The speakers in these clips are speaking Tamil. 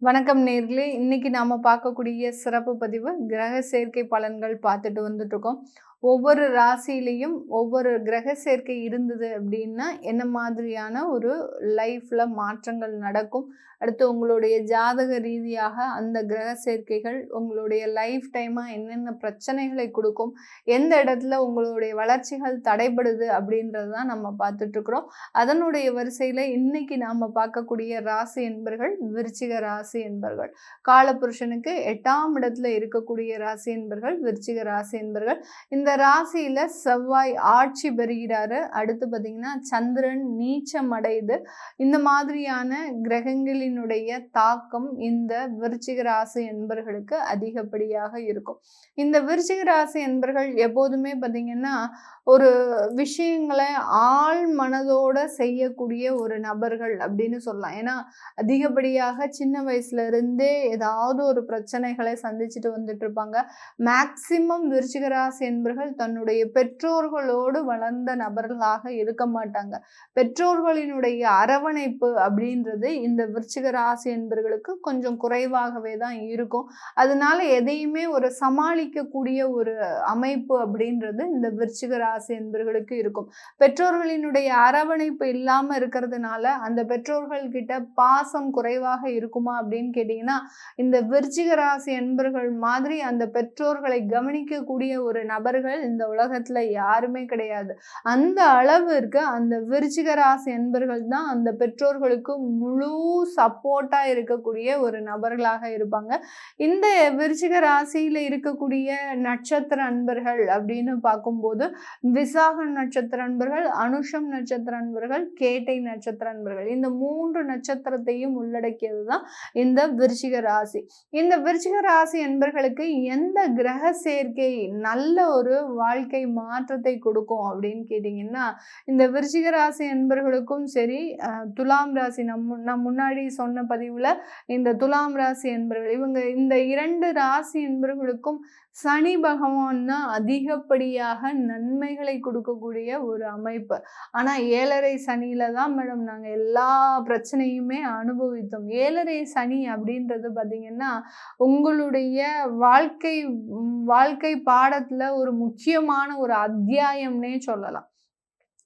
வணக்கம் நேர்களே. இன்னைக்கு நாம பார்க்கக்கூடிய சிறப்பு பதிவு கிரக சேர்க்கை பலன்கள் பார்த்துட்டு வந்துட்டு இருக்கோம். ஒவ்வொரு ராசியிலையும் ஒவ்வொரு கிரக சேர்க்கை இருந்தது அப்படின்னா என்ன மாதிரியான ஒரு லைஃப்ல மாற்றங்கள் நடக்கும், அடுத்து உங்களுடைய ஜாதக ரீதியாக அந்த கிரக சேர்க்கைகள் உங்களுடைய லைஃப் டைமா என்னென்ன பிரச்சனைகளை கொடுக்கும், எந்த இடத்துல உங்களுடைய வளர்ச்சிகள் தடைபடுது அப்படின்றது தான் நம்ம பார்த்துட்டு இருக்கிறோம். அதனுடைய வரிசையில இன்னைக்கு நாம பார்க்கக்கூடிய ராசி என்பர்கள் விருச்சிக ராசி என்பர்கள். காலபுருஷனுக்கு 8ஆம் இடத்துல இருக்கக்கூடிய ராசி என்பர்கள் விருச்சிக ராசி என்பர்கள். இந்த ராசியில செவ்வாய் ஆட்சி பெறுகிறாரு. அடுத்து பார்த்தீங்கன்னா சந்திரன் நீச்சம் அடையுது. இந்த மாதிரியான கிரகங்களினுடைய தாக்கம் இந்த விருச்சிக ராசி என்பர்களுக்கு அதிகப்படியாக இருக்கும். இந்த விருச்சிக ராசி என்பர்கள் எப்போதுமே பார்த்தீங்கன்னா ஒரு விஷயங்களை ஆழ் மனதோட செய்யக்கூடிய ஒரு நபர்கள் அப்படின்னு சொல்லலாம். ஏன்னா அதிகப்படியாக சின்ன வயசுல இருந்தே ஏதாவது ஒரு பிரச்சனைகளை சந்திச்சுட்டு வந்துட்டு இருப்பாங்க. மேக்சிமம் விருச்சிக ராசி என்பர்கள் தன்னுடைய பெற்றோர்களோடு வளர்ந்த நபர்களாக இருக்க மாட்டாங்க. பெற்றோர்களினுடைய அரவணைப்பு அப்படின்றது இந்த விருச்சிக ராசி என்பர்களுக்கு கொஞ்சம் குறைவாகவே தான் இருக்கும். அதனால எதையுமே ஒரு சமாளிக்கக்கூடிய ஒரு அமைப்பு அப்படின்றது இந்த விருச்சிக ராசி என்பர்களுக்கு இருக்கும். பெற்றோர்களினுடைய அரவணைப்பு இல்லாம இருக்கிறதுனால அந்த பெற்றோர்கள் கிட்ட பாசம் குறைவாக இருக்குமா அப்படின்னு கேட்டீங்கன்னா, இந்த விருச்சிக ராசி என்பர்கள் மாதிரி அந்த பெற்றோர்களை கவனிக்கக்கூடிய ஒரு நபர்கள் இந்த உலகத்துல யாருமே கிடையாது. அந்த அளவிற்கு அந்த விருச்சிக ராசி என்பர்கள் தான் அந்த பெற்றோர்களுக்கு முழு சப்போர்ட்டா இருக்கக்கூடிய ஒரு நபர்களாக இருப்பாங்க. இந்த விருச்சிக ராசியில இருக்கக்கூடிய நட்சத்திர அன்பர்கள் அப்படின்னு பார்க்கும்போது விசாக நட்சத்திர அன்பர்கள், அனுஷம் நட்சத்திர அன்பர்கள், கேட்டை நட்சத்திர அன்பர்கள், இந்த 3 நட்சத்திரத்தையும் உள்ளடக்கியது தான் இந்த விருச்சிக ராசி. இந்த விருச்சிக ராசி என்பர்களுக்கு எந்த கிரக சேர்க்கை நல்ல ஒரு வாழ்க்கை மாற்றத்தை கொடுக்கும் அப்படின்னு கேட்டீங்கன்னா, இந்த விருச்சிக ராசி என்பர்களுக்கும் சரி, துலாம் ராசி நான் முன்னாடி சொன்ன பதிவுல இந்த துலாம் ராசி என்பர்கள் இவங்க இந்த 2 ராசி என்பர்களுக்கும் சனி பகவான் தான் அதிகப்படியாக நன்மைகளை கொடுக்கக்கூடிய ஒரு அமைப்பு. ஆனா 7.5 சனியில தான் மேடம் நாங்க எல்லா பிரச்சனையுமே அனுபவித்தோம். 7.5 சனி அப்படின்றது பார்த்தீங்கன்னா உங்களுடைய வாழ்க்கை பாடத்துல ஒரு முக்கியமான ஒரு அத்தியாயம்னே சொல்லலாம்.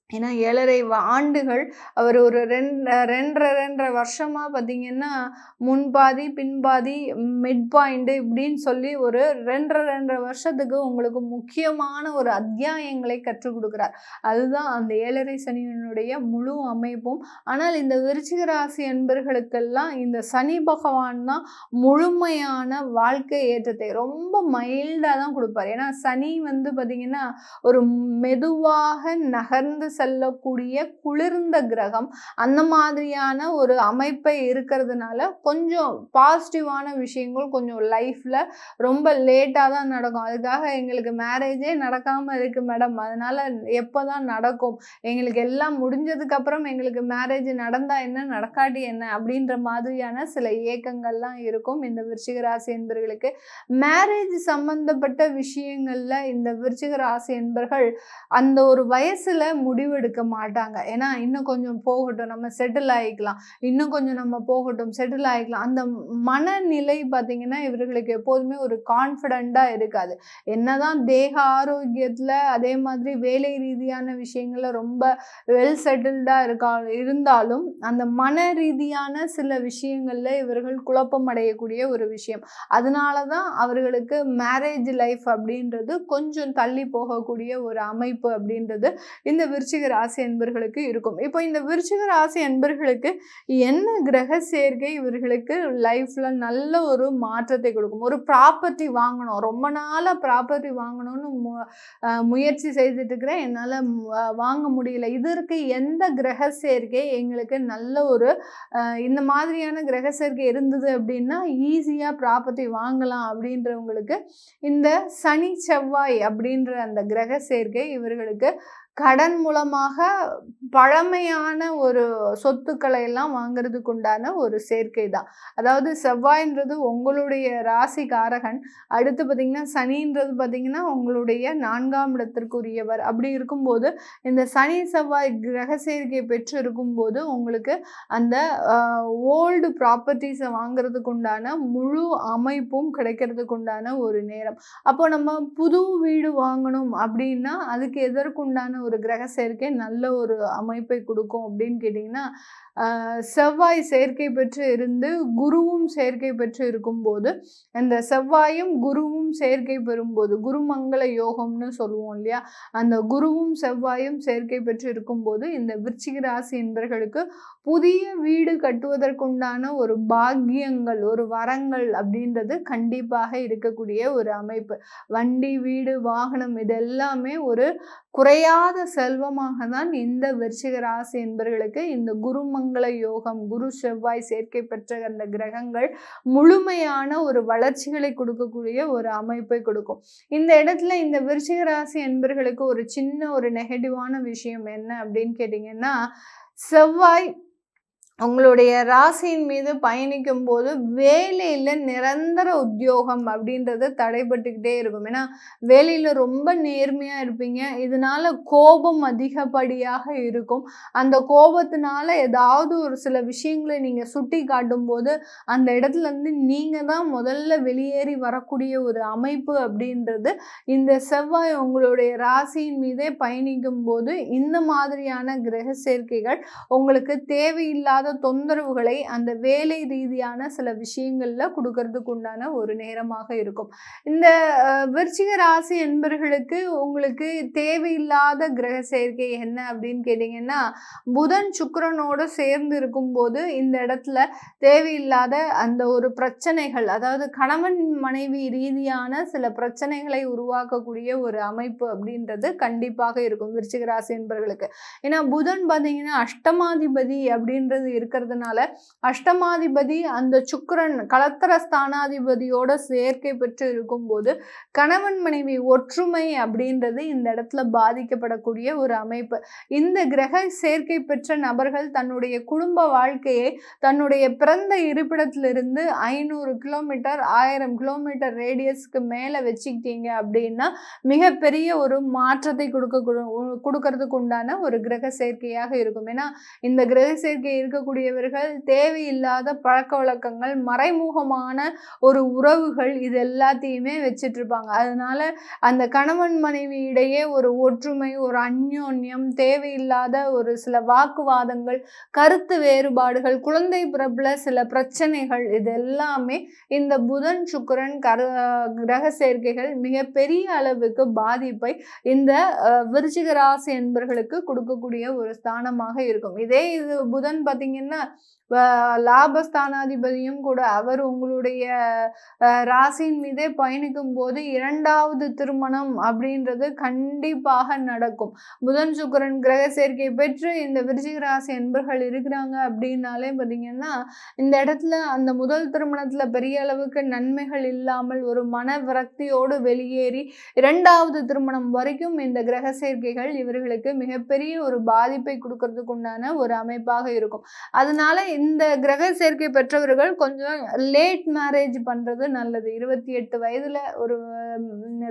ஏன்னா 7.5 ஆண்டுகள் அவர் ஒரு 2.5 வருஷமா பார்த்தீங்கன்னா முன்பாதி பின்பாதி மிட் பாயிண்ட் இப்படின்னு சொல்லி ஒரு 2.5 வருஷத்துக்கு உங்களுக்கு முக்கியமான ஒரு அத்தியாயங்களை கற்றுக் கொடுக்குறார். அதுதான் அந்த 7.5 சனியினுடைய முழு அமைப்பும். ஆனால் இந்த விருச்சிக ராசி என்பர்களுக்கெல்லாம் இந்த சனி பகவான் தான் முழுமையான வாழ்க்கை ஏற்றத்தை ரொம்ப மைல்டாக தான் கொடுப்பார். ஏன்னா சனி பார்த்தீங்கன்னா ஒரு மெதுவாக நகர்ந்து செல்லக்கூடிய குளிர்ந்த கிரகம். அந்த மாதிரியான ஒரு அமைப்பை இருக்கிறதுனால கொஞ்சம் பாசிட்டிவான விஷயங்கள் கொஞ்சம் லைஃப்ல ரொம்ப லேட்டாக தான் நடக்கும். அதுக்காக எங்களுக்கு மேரேஜே நடக்காம இருக்கு மேடம், அதனால எப்போதான் நடக்கும், எங்களுக்கு எல்லாம் முடிஞ்சதுக்கு அப்புறம் எங்களுக்கு மேரேஜ் நடந்தா என்ன நடக்காட்டி என்ன அப்படின்ற மாதிரியான சில ஏக்கங்கள்லாம் இருக்கும் இந்த விருச்சிக ராசி என்பர்களுக்கு. மேரேஜ் சம்பந்தப்பட்ட விஷயங்கள்ல இந்த விருச்சிக ராசி என்பர்கள் அந்த ஒரு வயசுல முடிவெடுக்க மாட்டாங்க. ஏன்னா இன்னும் கொஞ்சம் போகட்டும், நம்ம செட்டில் ஆகிக்கலாம், இன்னும் கொஞ்சம் நம்ம போகட்டும் செட்டில் ஆகிக்கலாம், அந்த மனநிலை பார்த்தீங்கன்னா இவர்களுக்கு எப்போதுமே ஒரு கான்ஃபிடென்ட்டாக இருக்காது. என்னதான் தேக ஆரோக்கியத்தில் அதே மாதிரி வேலை ரீதியான விஷயங்கள்ல ரொம்ப வெல் செட்டில்டாக இருந்தாலும் அந்த மன ரீதியான சில விஷயங்கள்ல இவர்கள் குழப்பம் அடையக்கூடிய ஒரு விஷயம். அதனால தான் அவர்களுக்கு மேரேஜ் லைஃப் அப்படின்றது கொஞ்சம் தள்ளி போகக்கூடிய ஒரு அமைப்பு அப்படின்றது இந்த விருச்சிக ராசி என்பர்களுக்கு இருக்கும். இப்போ இந்த விருச்சிக ராசி என்பர்களுக்கு என்ன கிரக சேர்க்கை இவர்களுக்கு லைஃப்ல நல்ல ஒரு மாற்றத்தை கொடுக்கும்? ஒரு ப்ராப்பர்ட்டி வாங்கணும், ரொம்ப நாளா ப்ராப்பர்ட்டி வாங்கணும்னு முயற்சி செய்துட்டு இருக்கிறேன், என்னால் வாங்க முடியல, இதற்கு எந்த கிரக சேர்க்கை எங்களுக்கு நல்ல ஒரு இந்த மாதிரியான கிரக சேர்க்கை இருந்தது அப்படின்னா ஈஸியாக ப்ராப்பர்ட்டி வாங்கலாம் அப்படின்றவங்களுக்கு இந்த சனி செவ்வாய் அப்படின்ற அந்த கிரக சேர்க்கை இவர்களுக்கு கடன் மூலமாக பழமையான ஒரு சொத்துக்களை எல்லாம் வாங்குறதுக்கு உண்டான ஒரு சேர்க்கை தான். அதாவது செவ்வாய்ன்றது உங்களுடைய ராசிகாரகன். அடுத்து பார்த்தீங்கன்னா, சனின்றது பார்த்தீங்கன்னா, உங்களுடைய 4ஆம் இடத்திற்குரியவர். அப்படி இருக்கும்போது, இந்த சனி, செவ்வாய் கிரக சேர்க்கை பெற்று இருக்கும்போது, உங்களுக்கு அந்த ஓல்டு ப்ராப்பர்ட்டீஸ வாங்குறதுக்கு உண்டான முழு அமைப்பும் கிடைக்கிறதுக்கு உண்டான ஒரு நேரம். அப்போ நம்ம புது வீடு வாங்கணும் அப்படின்னா, அதுக்கு எதற்குண்டான ஒரு கிரக சேர்க்கை நல்ல ஒரு அமைப்பை கொடுக்கும் அப்படின்னு கேட்டிங்கன்னா, செவ்வாய் சேர்க்கை பெற்று இருந்து குருவும் சேர்க்கை பெற்று இருக்கும்போது, அந்த செவ்வாயும் குருவும் சேர்க்கை பெறும்போது, குருமங்கள யோகம்னு சொல்லுவோம் இல்லையா? அந்த குருவும் செவ்வாயும் சேர்க்கை பெற்று இருக்கும்போது, இந்த விருச்சிக ராசி என்பர்களுக்கு புதிய வீடு கட்டுவதற்குண்டான ஒரு பாக்கியங்கள், ஒரு வரங்கள் அப்படின்றது கண்டிப்பாக இருக்கக்கூடிய ஒரு அமைப்பு. வண்டி, வீடு, வாகனம் இதெல்லாமே ஒரு குறையாத செல்வமாக தான் இந்த விருச்சிக ராசி என்பவர்களுக்கு இந்த குருமங்கள யோகம், குரு செவ்வாய் சேர்க்கை பெற்ற அந்த கிரகங்கள் முழுமையான ஒரு வளர்ச்சிகளை கொடுக்கக்கூடிய ஒரு அமைப்பை கொடுக்கும். இந்த இடத்துல இந்த விருச்சிக ராசி என்பவர்களுக்கு ஒரு சின்ன ஒரு நெகட்டிவான விஷயம் என்ன அப்படின்னு கேட்டிங்கன்னா, செவ்வாய் உங்களுடைய ராசியின் மீது பயணிக்கும் போது வேலையில நிரந்தர உத்தியோகம் அப்படின்றது தடைபட்டுக்கிட்டே இருக்கும். ஏன்னா வேலையில ரொம்ப நேர்மையா இருப்பீங்க. இதனால கோபம் அதிகப்படியாக இருக்கும். அந்த கோபத்தினால ஏதாவது ஒரு சில விஷயங்களை நீங்க சுட்டி காட்டும்போது அந்த இடத்துல இருந்து நீங்க தான் முதல்ல வெளியேறி வரக்கூடிய ஒரு அமைப்பு அப்படின்றது இந்த செவ்வாய் உங்களுடைய ராசியின் மீதே பயணிக்கும் போது இந்த மாதிரியான கிரக சேர்க்கைகள் உங்களுக்கு தேவையில்லாத தொந்தரவுகளை அந்த வேலை ரீதியான சில விஷயங்கள்ல கொடுக்கறதுக்கு உண்டான ஒரு நேரமாக இருக்கும். இந்த விருச்சிக ராசி என்பர்களுக்கு உங்களுக்கு தேவையில்லாத கிரக சேர்க்கை என்ன அப்படின்னு கேட்டீங்கன்னா, புதன் சுக்கிரனோடு சேர்ந்து இருக்கும்போது இந்த இடத்துல தேவையில்லாத அந்த ஒரு பிரச்சனைகள், அதாவது கணவன் மனைவி ரீதியான சில பிரச்சனைகளை உருவாக்கக்கூடிய ஒரு அமைப்பு அப்படின்றது கண்டிப்பாக இருக்கும் விருச்சிக ராசி என்பர்களுக்கு. ஏன்னா புதன் பார்த்தீங்கன்னா அஷ்டமாதிபதி அப்படின்றது இருக்கிறதுனால, அஷ்டமாதிபதி அந்த சுக்கிரன் களத்திர ஸ்தானாதிபதியோட சேர்க்கை பெற்று இருக்கும்போது கணவன் மனைவி ஒற்றுமை அப்படின்றது இந்த இடத்துல பாதிக்கப்படக்கூடிய ஒரு அமைப்பு. இந்த கிரக சேர்க்கை பெற்ற நபர்கள் தன்னுடைய குடும்ப வாழ்க்கையை தன்னுடைய பிறந்த இருப்பிடத்திலிருந்து 500 கிலோமீட்டர் 1000 கிலோமீட்டர் ரேடியஸ்க்கு மேல வச்சுக்கிட்டீங்க அப்படின்னா மிகப்பெரிய ஒரு மாற்றத்தை கொடுக்கறதுக்கு உண்டான ஒரு கிரக சேர்க்கையாக இருக்கும். ஏன்னா இந்த கிரக சேர்க்கை இருக்கக்கூடியவர்கள் தேவையில்லாத பழக்க வழக்கங்கள், மறைமுகமான ஒரு உறவுகள் இது எல்லாத்தையுமே வச்சுட்டு இருப்பாங்க. அதனால அந்த கணவன் மனைவி இடையே ஒரு ஒற்றுமை, ஒரு அந்யோன்யம், தேவையில்லாத ஒரு சில வாக்குவாதங்கள், கருத்து வேறுபாடுகள், குழந்தை பிறப்புல சில பிரச்சனைகள் இது எல்லாமே இந்த புதன் சுக்கிரன் கிரக சேர்க்கைகள் மிகப்பெரிய அளவுக்கு பாதிப்பை இந்த விருச்சிக ராசி என்பர்களுக்கு கொடுக்கக்கூடிய ஒரு ஸ்தானமாக இருக்கும். இதே இது புதன் பார்த்தீங்கன்னா லாபஸ்தானாதிபதியும் கூட அவர் உங்களுடைய ராசியின் மீதே பயணிக்கும் போது 2வது திருமணம் அப்படின்றது கண்டிப்பாக நடக்கும். புதன் சுக்கிரன் கிரக சேர்க்கை பெற்று இந்த விருச்சிக ராசி என்பர்கள் இருக்கிறாங்க அப்படின்னாலே பார்த்தீங்கன்னா இந்த இடத்துல அந்த முதல் திருமணத்துல பெரிய அளவுக்கு நன்மைகள் இல்லாமல் ஒரு மன விரக்தியோடு வெளியேறி 2வது திருமணம் வரைக்கும் இந்த கிரக சேர்க்கைகள் இவர்களுக்கு மிகப்பெரிய ஒரு பாதிப்பை கொடுக்கறதுக்கு உண்டான ஒரு அமைப்பாக இருக்கும். அதனால இந்த கிரக சேர்க்கை பெற்றவர்கள் கொஞ்சம் லேட் மேரேஜ் பண்றது நல்லது. 28 வயதுல ஒரு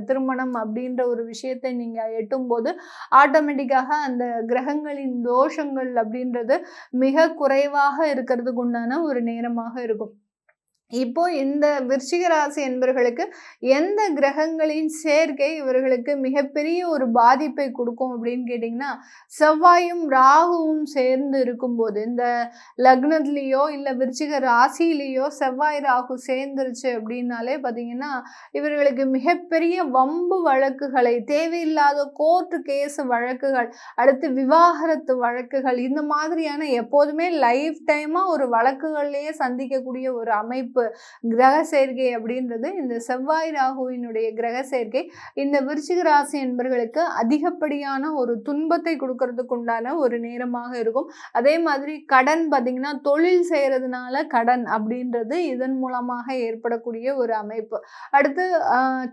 திருமணம் அப்படின்ற ஒரு விஷயத்தை நீங்க எட்டும்போது ஆட்டோமேட்டிக்காக அந்த கிரகங்களின் தோஷங்கள் அப்படின்றது மிக குறைவாக இருக்கிறதுக்கு உண்டான ஒரு நேரமாக இருக்கும். இப்போ இந்த விருச்சிக ராசி என்பர்களுக்கு எந்த கிரகங்களின் சேர்க்கை இவர்களுக்கு மிகப்பெரிய ஒரு பாதிப்பை கொடுக்கும் அப்படின்னு கேட்டிங்கன்னா, செவ்வாயும் ராகுவும் சேர்ந்து இருக்கும்போது இந்த லக்னத்திலேயோ இல்லை விருச்சிக ராசியிலேயோ செவ்வாய் ராகு சேர்ந்துருச்சு அப்படின்னாலே பார்த்தீங்கன்னா இவர்களுக்கு மிகப்பெரிய வம்பு வழக்குகளை, தேவையில்லாத கோர்ட்டு கேஸ் வழக்குகள், அடுத்து விவாகரத்து வழக்குகள், இந்த மாதிரியான எப்போதுமே லைஃப் டைமாக ஒரு வழக்குகள்லேயே சந்திக்கக்கூடிய ஒரு அமைப்பு அமைப்பு கிரக சேர்க்கை அப்படின்றது இந்த செவ்வாய் ராகுவினுடைய கிரக சேர்க்கை இந்த விருச்சிக ராசி என்பர்களுக்கு அதிகப்படியான ஒரு துன்பத்தை கொடுக்கறதுக்கு உண்டான ஒரு நேரமாக இருக்கும். அதே மாதிரி கடன் பார்த்தீங்கன்னா தொழில் செய்யறதுனால கடன் அப்படின்றது இதன் மூலமாக ஏற்படக்கூடிய ஒரு அமைப்பு. அடுத்து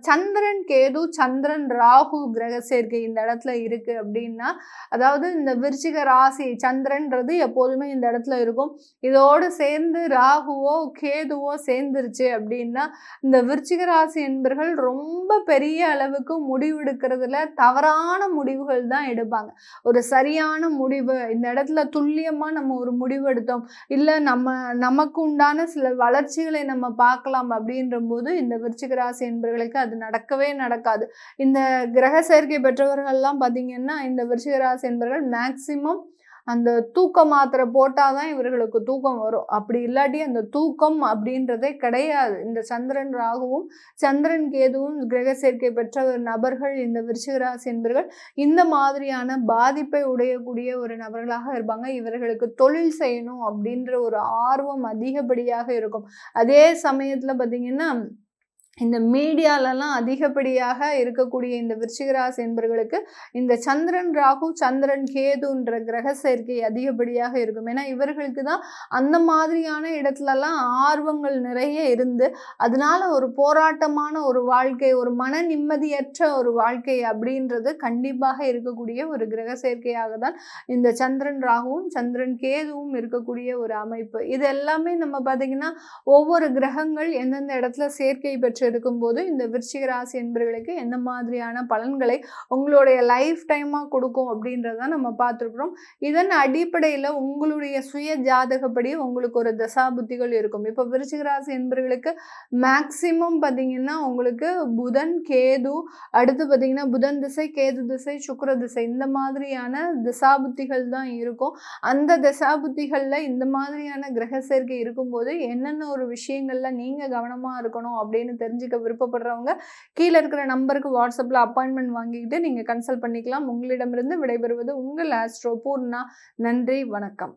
சந்திரன் கேது சந்திரன் ராகு கிரக சேர்க்கை இந்த இடத்துல இருக்கு அப்படின்னா, அதாவது இந்த விருச்சிக ராசி சந்திரன்றது எப்போதுமே இந்த இடத்துல இருக்கும். இதோடு சேர்ந்து ராகுவோ கேதுவோ சேர்ந்துருச்சு அப்படின்னா இந்த விருச்சிக ராசி என்பர்கள் ரொம்ப பெரிய அளவுக்கு முடிவெடுக்கிறதுல தவறான முடிவுகள் தான் எடுப்பாங்க. ஒரு சரியான முடிவு இந்த இடத்துல துல்லியமா நம்ம ஒரு முடிவு எடுத்தோம், இல்லை நமக்கு உண்டான சில வளர்ச்சிகளை நம்ம பார்க்கலாம் அப்படின்ற போது இந்த விருச்சிக ராசி என்பர்களுக்கு அது நடக்கவே நடக்காது. இந்த கிரக சேர்க்கை பெற்றவர்கள்லாம் பார்த்தீங்கன்னா இந்த விருச்சிக ராசி என்பர்கள் மேக்சிமம் அந்த தூக்க மாத்திரை போட்டாதான் இவர்களுக்கு தூக்கம் வரும். அப்படி இல்லாட்டி அந்த தூக்கம் அப்படின்றதே கிடையாது. இந்த சந்திரன் ராகுவும் சந்திரன் கேதுவும் கிரக சேர்க்கை பெற்ற நபர்கள் இந்த விருச்சிக ராசி என்பர்கள் இந்த மாதிரியான பாதிப்பை உடையக்கூடிய ஒரு நபர்களாக இருப்பாங்க. இவர்களுக்கு தொழில் செய்யணும் அப்படின்ற ஒரு ஆர்வம் அதிகப்படியாக இருக்கும். அதே சமயத்துல பார்த்தீங்கன்னா இந்த மீடியாலெல்லாம் அதிகப்படியாக இருக்கக்கூடிய இந்த விருச்சிக ராசி என்பர்களுக்கு இந்த சந்திரன் ராகு சந்திரன் கேதுன்ற கிரக சேர்க்கை அதிகப்படியாக இருக்கும். ஏன்னா இவர்களுக்கு தான் அந்த மாதிரியான இடத்துலலாம் ஆர்வங்கள் நிறைய இருந்து அதனால ஒரு போராட்டமான ஒரு வாழ்க்கை, ஒரு மன நிம்மதியற்ற ஒரு வாழ்க்கை அப்படின்றது கண்டிப்பாக இருக்கக்கூடிய ஒரு கிரக சேர்க்கையாக தான் இந்த சந்திரன் ராகுவும் சந்திரன் கேதுவும் இருக்கக்கூடிய ஒரு அமைப்பு. இது எல்லாமே நம்ம பார்த்தீங்கன்னா ஒவ்வொரு கிரகங்கள் எந்தெந்த இடத்துல சேர்க்கை பெற்று இருக்கும்போது இந்த விருச்சிக ராசி என்பவர்களுக்கு எந்த மாதிரியான பலன்களை உங்களுடைய லைஃப் டைமா கொடுக்கும் அப்படின்றத நம்ம பார்த்துருக்குறோம். இதன் அடிப்படையில் உங்களுடைய சுய ஜாதகப்படி உங்களுக்கு ஒரு தசாபுத்திகள் இருக்கும். இப்போ விருச்சிக ராசி என்பவர்களுக்கு மேக்சிமம் பார்த்தீங்கன்னா உங்களுக்கு புதன் கேது, அடுத்து பார்த்தீங்கன்னா புதன் திசை கேது திசை சுக்கிர திசை இந்த மாதிரியான தசாபுத்திகள் தான் இருக்கும். அந்த தசாபுத்திகளில் இந்த மாதிரியான கிரக சேர்க்கை இருக்கும்போது என்னென்ன ஒரு விஷயங்கள்ல நீங்கள் கவனமாக இருக்கணும் அப்படின்னு தெரிஞ்சுக்க விருப்பப்படுறவங்க கீழே இருக்கிற நம்பருக்கு வாட்ஸ்அப்பில் அப்பாயின்மெண்ட் வாங்கிக்கிட்டு நீங்கள் கன்சல்ட் பண்ணிக்கலாம். உங்களிடமிருந்து விடைபெறுவது உங்கள் ஆஸ்ட்ரோ பூர்ணா. நன்றி, வணக்கம்.